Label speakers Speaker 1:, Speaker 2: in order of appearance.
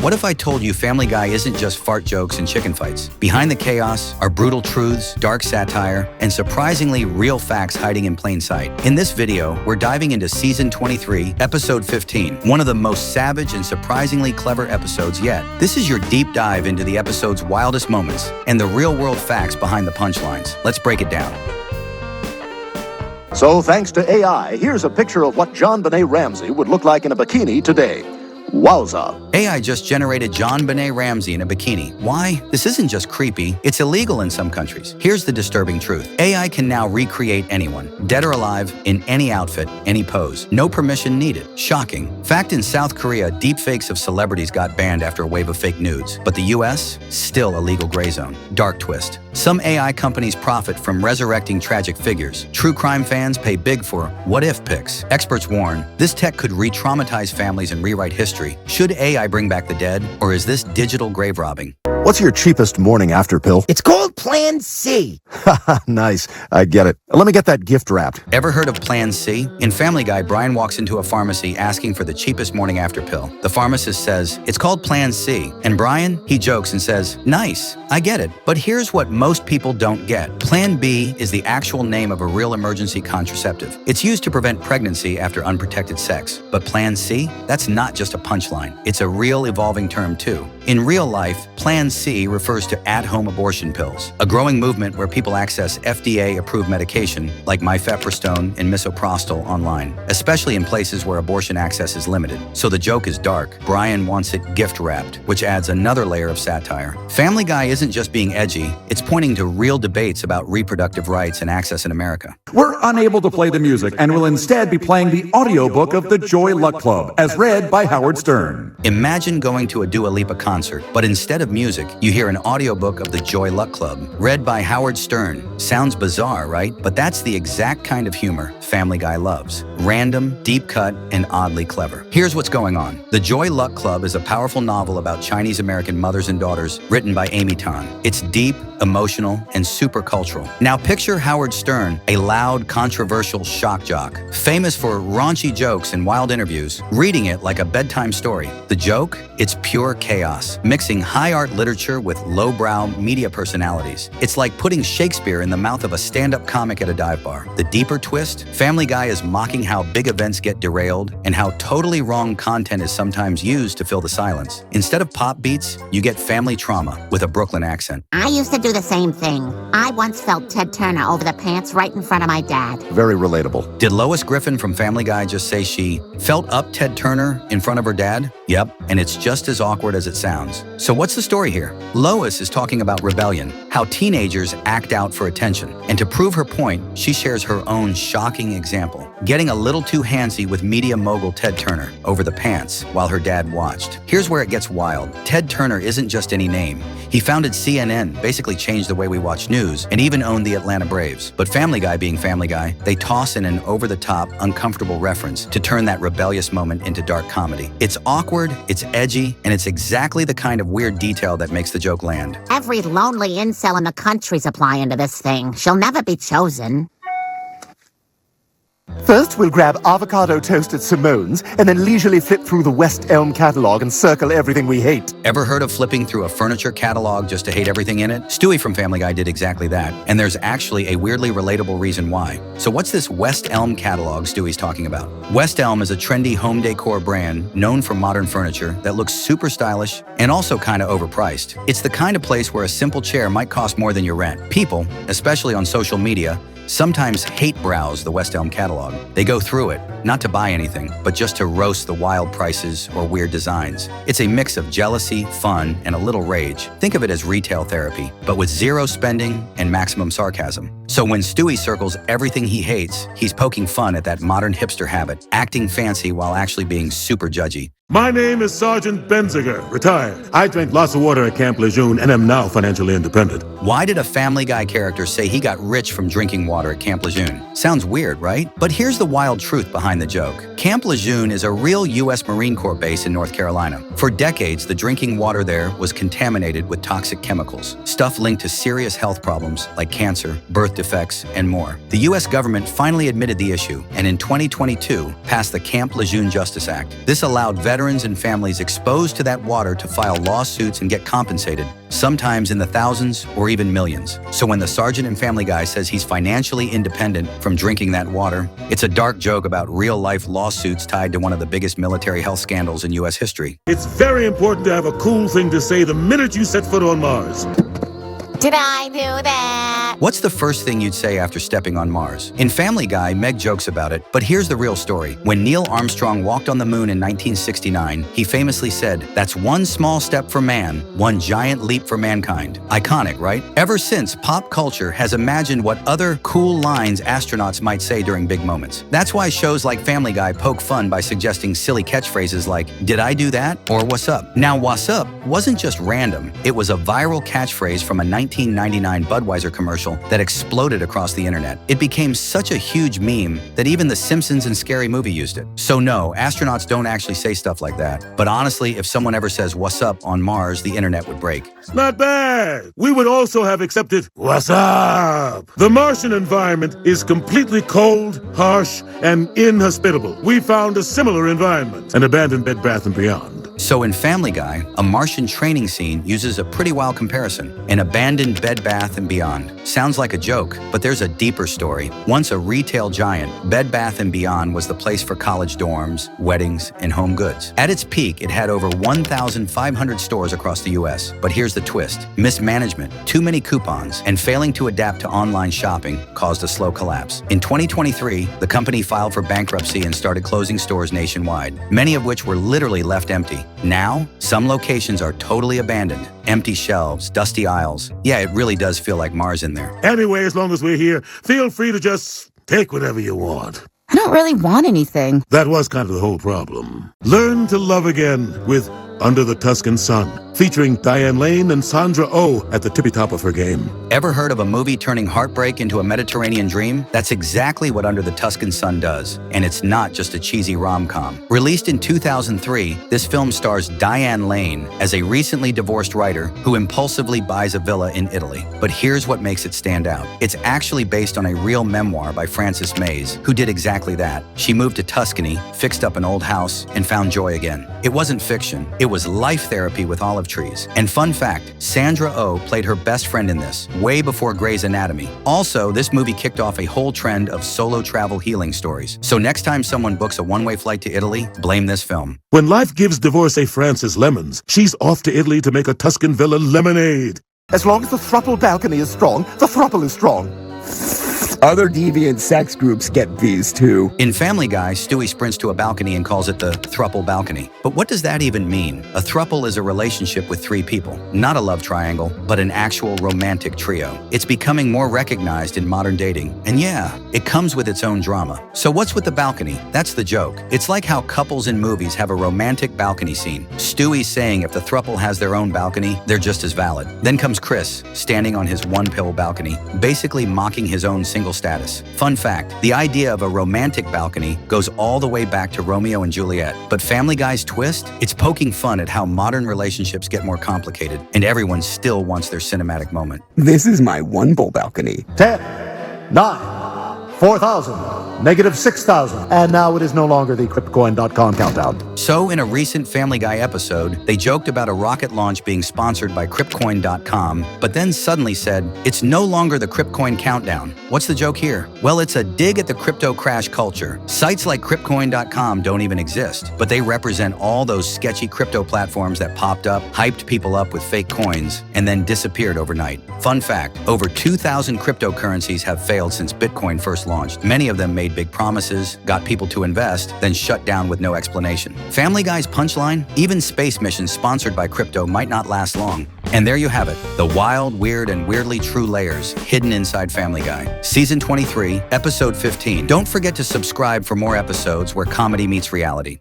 Speaker 1: What if I told you Family Guy isn't just fart jokes and chicken fights? Behind the chaos are brutal truths, dark satire, and surprisingly real facts hiding in plain sight. In this video, we're diving into Season 23, Episode 15, one of the most savage and surprisingly clever episodes yet. This is your deep dive into the episode's wildest moments and the real-world facts behind the punchlines. Let's break it down.
Speaker 2: So, thanks to AI, here's a picture of what JonBenet Ramsey would look like in a bikini today. Wowza.
Speaker 1: AI just generated JonBenet Ramsey in a bikini. Why? This isn't just creepy, it's illegal in some countries. Here's the disturbing truth. AI can now recreate anyone, dead or alive, in any outfit, any pose. No permission needed. Shocking. Fact, in South Korea, deepfakes of celebrities got banned after a wave of fake nudes. But the US? Still a legal gray zone. Dark twist. Some AI companies profit from resurrecting tragic figures. True crime fans pay big for what-if pics. Experts warn, this tech could re-traumatize families and rewrite history. Should AI bring back the dead, or is this digital grave robbing?
Speaker 2: What's your cheapest morning after pill?
Speaker 3: It's called Plan C.
Speaker 2: Haha, nice. I get it. Let me get that gift wrapped.
Speaker 1: Ever heard of Plan C? In Family Guy, Brian walks into a pharmacy asking for the cheapest morning after pill. The pharmacist says, "It's called Plan C." And Brian, he jokes and says, "Nice, I get it." But here's what most people don't get. Plan B is the actual name of a real emergency contraceptive. It's used to prevent pregnancy after unprotected sex. But Plan C? That's not just a punchline. It's a real evolving term too. In real life, Plan C refers to at-home abortion pills, a growing movement where people access FDA-approved medication like mifepristone and misoprostol online, especially in places where abortion access is limited. So the joke is dark. Brian wants it gift-wrapped, which adds another layer of satire. Family Guy isn't just being edgy, it's pointing to real debates about reproductive rights and access in America.
Speaker 4: We're unable to play the music and will instead be playing the audiobook of The Joy Luck Club, as read by Howard Stern.
Speaker 1: Imagine going to a Dua Lipa concert, but instead of music, you hear an audiobook of The Joy Luck Club, read by Howard Stern. Sounds bizarre, right? But that's the exact kind of humor Family Guy loves. Random, deep cut, and oddly clever. Here's what's going on. The Joy Luck Club is a powerful novel about Chinese-American mothers and daughters written by Amy Tan. It's deep, emotional, and super cultural. Now picture Howard Stern, a loud, controversial shock jock, famous for raunchy jokes and wild interviews, reading it like a bedtime story. The joke? It's pure chaos, mixing high art literature with lowbrow media personalities. It's like putting Shakespeare in the mouth of a stand-up comic at a dive bar. The deeper twist? Family Guy is mocking how big events get derailed and how totally wrong content is sometimes used to fill the silence. Instead of pop beats, you get family trauma with a Brooklyn accent.
Speaker 3: I used to do the same thing. I once felt Ted Turner over the pants right in front of my dad.
Speaker 2: Very relatable.
Speaker 1: Did Lois Griffin from Family Guy just say she felt up Ted Turner in front of her dad? Yep, and it's just as awkward as it sounds. So what's the story here? Lois is talking about rebellion, how teenagers act out for attention. And to prove her point, she shares her own shocking example, getting a little too handsy with media mogul Ted Turner over the pants while her dad watched. Here's where it gets wild. Ted Turner isn't just any name. He founded CNN, basically changed the way we watch news, and even owned the Atlanta Braves. But Family Guy being Family Guy, they toss in an over-the-top, uncomfortable reference to turn that rebellious moment into dark comedy. It's awkward, it's edgy, and it's exactly the kind of weird detail that makes the joke land.
Speaker 3: Every lonely incel in the country's applying to this thing. She'll never be chosen.
Speaker 5: First, we'll grab avocado toast at Simone's, and then leisurely flip through the West Elm catalog and circle everything we hate.
Speaker 1: Ever heard of flipping through a furniture catalog just to hate everything in it? Stewie from Family Guy did exactly that, and there's actually a weirdly relatable reason why. So what's this West Elm catalog Stewie's talking about? West Elm is a trendy home decor brand known for modern furniture that looks super stylish and also kind of overpriced. It's the kind of place where a simple chair might cost more than your rent. People, especially on social media, sometimes hate browse the West Elm catalog. They go through it, not to buy anything, but just to roast the wild prices or weird designs. It's a mix of jealousy, fun, and a little rage. Think of it as retail therapy, but with zero spending and maximum sarcasm. So when Stewie circles everything he hates, he's poking fun at that modern hipster habit, acting fancy while actually being super judgy.
Speaker 6: My name is Sergeant Benziger, retired. I drank lots of water at Camp Lejeune and am now financially independent.
Speaker 1: Why did a Family Guy character say he got rich from drinking water at Camp Lejeune? Sounds weird, right? But here's the wild truth behind the joke. Camp Lejeune is a real U.S. Marine Corps base in North Carolina. For decades, the drinking water there was contaminated with toxic chemicals, stuff linked to serious health problems like cancer, birth defects, and more. The U.S. government finally admitted the issue and in 2022 passed the Camp Lejeune Justice Act. This allowed veterans veterans and families exposed to that water to file lawsuits and get compensated, sometimes in the thousands or even millions. So when the sergeant in Family Guy says he's financially independent from drinking that water, it's a dark joke about real-life lawsuits tied to one of the biggest military health scandals in U.S. history.
Speaker 6: It's very important to have a cool thing to say the minute you set foot on Mars.
Speaker 3: Did I do that?
Speaker 1: What's the first thing you'd say after stepping on Mars? In Family Guy, Meg jokes about it, but here's the real story. When Neil Armstrong walked on the moon in 1969, he famously said, "That's one small step for man, one giant leap for mankind." Iconic, right? Ever since, pop culture has imagined what other cool lines astronauts might say during big moments. That's why shows like Family Guy poke fun by suggesting silly catchphrases like, "Did I do that?" or "What's up?" Now, "What's up" wasn't just random. It was a viral catchphrase from a 1999 Budweiser commercial that exploded across the internet. It became such a huge meme that even The Simpsons and Scary Movie used it. So no, astronauts don't actually say stuff like that. But honestly, if someone ever says "What's up" on Mars, the internet would break.
Speaker 6: Not bad. We would also have accepted "What's up?" The Martian environment is completely cold, harsh, and inhospitable. We found a similar environment, an abandoned Bed Bath & Beyond.
Speaker 1: So in Family Guy, a Martian training scene uses a pretty wild comparison. An abandoned Bed Bath & Beyond. Sounds like a joke, but there's a deeper story. Once a retail giant, Bed Bath & Beyond was the place for college dorms, weddings, and home goods. At its peak, it had over 1,500 stores across the U.S. But here's the twist. Mismanagement, too many coupons, and failing to adapt to online shopping caused a slow collapse. In 2023, the company filed for bankruptcy and started closing stores nationwide, many of which were literally left empty. Now, some locations are totally abandoned. Empty shelves, dusty aisles. Yeah, it really does feel like Mars in there.
Speaker 6: Anyway, as long as we're here, feel free to just take whatever you want.
Speaker 7: I don't really want anything.
Speaker 6: That was kind of the whole problem. Learn to love again with Under the Tuscan Sun, featuring Diane Lane and Sandra Oh at the tippy top of her game.
Speaker 1: Ever heard of a movie turning heartbreak into a Mediterranean dream? That's exactly what Under the Tuscan Sun does, and it's not just a cheesy rom-com. Released in 2003, this film stars Diane Lane as a recently divorced writer who impulsively buys a villa in Italy. But here's what makes it stand out. It's actually based on a real memoir by Frances Mays, who did exactly that. She moved to Tuscany, fixed up an old house, and found joy again. It wasn't fiction. It was life therapy with olive trees. And fun fact, Sandra Oh played her best friend in this, way before Grey's Anatomy. Also, this movie kicked off a whole trend of solo travel healing stories. So next time someone books a one-way flight to Italy, blame this film.
Speaker 6: When life gives Divorcee Frances lemons, she's off to Italy to make a Tuscan villa lemonade.
Speaker 5: As long as the Throuple balcony is strong, the Throuple is strong.
Speaker 8: Other deviant sex groups get these too.
Speaker 1: In Family Guy, Stewie sprints to a balcony and calls it the Throuple balcony. But what does that even mean? A throuple is a relationship with three people. Not a love triangle, but an actual romantic trio. It's becoming more recognized in modern dating. And yeah, it comes with its own drama. So what's with the balcony? That's the joke. It's like how couples in movies have a romantic balcony scene. Stewie's saying if the throuple has their own balcony, they're just as valid. Then comes Chris, standing on his one-pill balcony, basically mocking his own single status. Fun fact, the idea of a romantic balcony goes all the way back to Romeo and Juliet. But Family Guy's twist? It's poking fun at how modern relationships get more complicated, and everyone still wants their cinematic moment.
Speaker 8: This is my one-bowl balcony.
Speaker 2: 10, 9, 4,000, negative 6,000. And now it is no longer the Cryptcoin.com countdown.
Speaker 1: So in a recent Family Guy episode, they joked about a rocket launch being sponsored by Cryptcoin.com, but then suddenly said, it's no longer the Cryptcoin countdown. What's the joke here? Well, it's a dig at the crypto crash culture. Sites like Cryptcoin.com don't even exist, but they represent all those sketchy crypto platforms that popped up, hyped people up with fake coins, and then disappeared overnight. Fun fact, over 2,000 cryptocurrencies have failed since Bitcoin first launched. Many of them made big promises, got people to invest, then shut down with no explanation. Family Guy's punchline? Even space missions sponsored by crypto might not last long. And there you have it, the wild, weird, and weirdly true layers hidden inside Family Guy. Season 23, Episode 15. Don't forget to subscribe for more episodes where comedy meets reality.